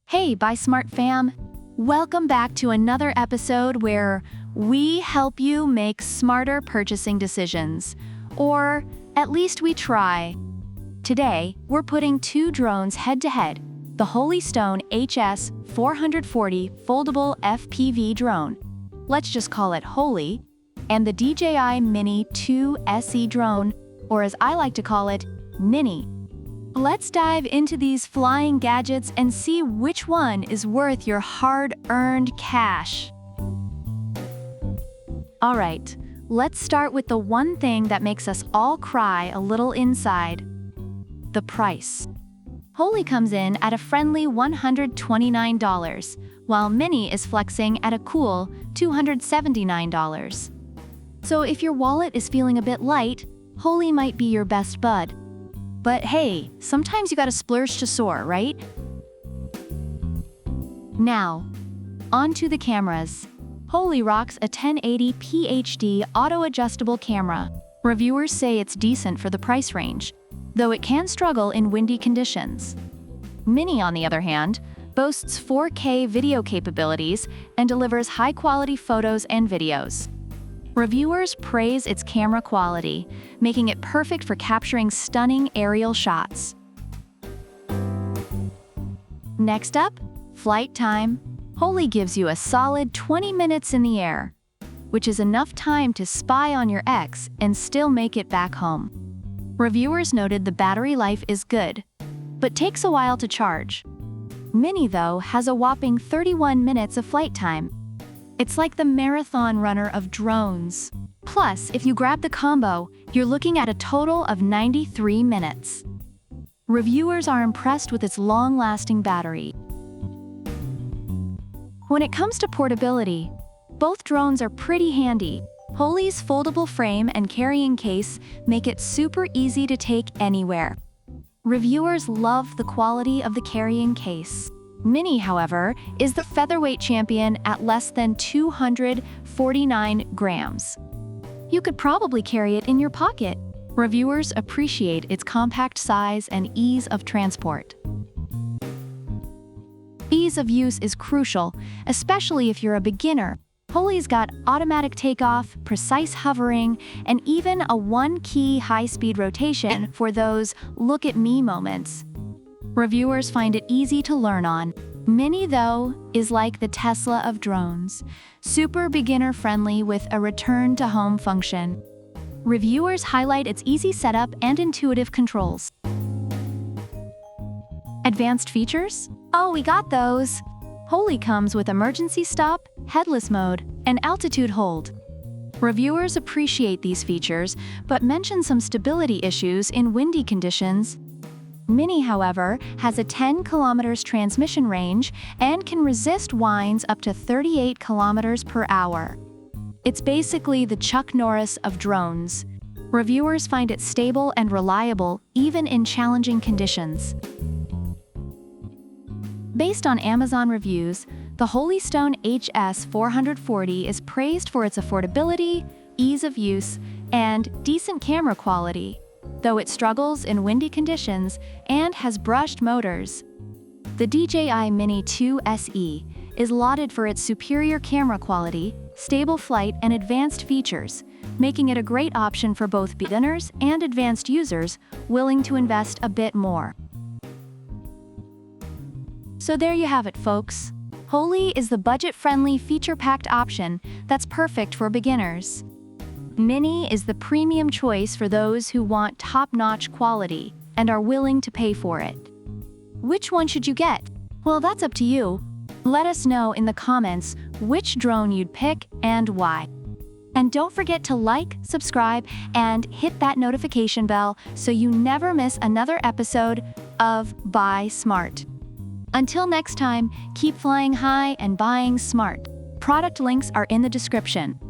Hey, Buy Smart fam! Welcome back to another episode where we help you make smarter purchasing decisions. Or at least we try. Today, we're putting two drones head-to-head, the Holystone HS440 foldable FPV drone. Let's just call it Holy, and the DJI Mini 2 SE drone, or as I like to call it, Mini. Let's dive into these flying gadgets and see which one is worth your hard-earned cash. Alright, let's start with the one thing that makes us all cry a little inside. The price. Holy comes in at a friendly $129, while Mini is flexing at a cool $279. So if your wallet is feeling a bit light, Holy might be your best bud. But hey, sometimes you gotta splurge to soar, right? Now, onto the cameras. Holy rocks a 1080p HD auto-adjustable camera. Reviewers say it's decent for the price range, though it can struggle in windy conditions. Mini, on the other hand, boasts 4K video capabilities and delivers high-quality photos and videos. Reviewers praise its camera quality, making it perfect for capturing stunning aerial shots. Next up, flight time. Holy gives you a solid 20 minutes in the air, which is enough time to spy on your ex and still make it back home. Reviewers noted the battery life is good, but takes a while to charge. Mini, though, has a whopping 31 minutes of flight time. It's like the marathon runner of drones. Plus, if you grab the combo, you're looking at a total of 93 minutes. Reviewers are impressed with its long-lasting battery. When it comes to portability, both drones are pretty handy. Holy's foldable frame and carrying case make it super easy to take anywhere. Reviewers love the quality of the carrying case. Mini, however, is the featherweight champion at less than 249 grams. You could probably carry it in your pocket. Reviewers appreciate its compact size and ease of transport. Ease of use is crucial, especially if you're a beginner. Holy's got automatic takeoff, precise hovering, and even a one-key high-speed rotation for those look-at-me moments. Reviewers find it easy to learn on. Mini, though, is like the Tesla of drones, super beginner-friendly with a return-to-home function. Reviewers highlight its easy setup and intuitive controls. Advanced features? Oh, we got those! Holy comes with emergency stop, headless mode, and altitude hold. Reviewers appreciate these features, but mention some stability issues in windy conditions. Mini, however, has a 10 km transmission range and can resist winds up to 38 km per hour. It's basically the Chuck Norris of drones. Reviewers find it stable and reliable, even in challenging conditions. Based on Amazon reviews, the Holystone HS440 is praised for its affordability, ease of use, and decent camera quality, though it struggles in windy conditions and has brushed motors. The DJI Mini 2 SE is lauded for its superior camera quality, stable flight, and advanced features, making it a great option for both beginners and advanced users willing to invest a bit more. So there you have it, folks. Holy is the budget-friendly, feature-packed option that's perfect for beginners. Mini is the premium choice for those who want top-notch quality and are willing to pay for it. Which one should you get? Well, that's up to you. Let us know in the comments which drone you'd pick and why. And don't forget to like, subscribe, and hit that notification bell so you never miss another episode of Buy Smart. Until next time, keep flying high and buying smart. Product links are in the description.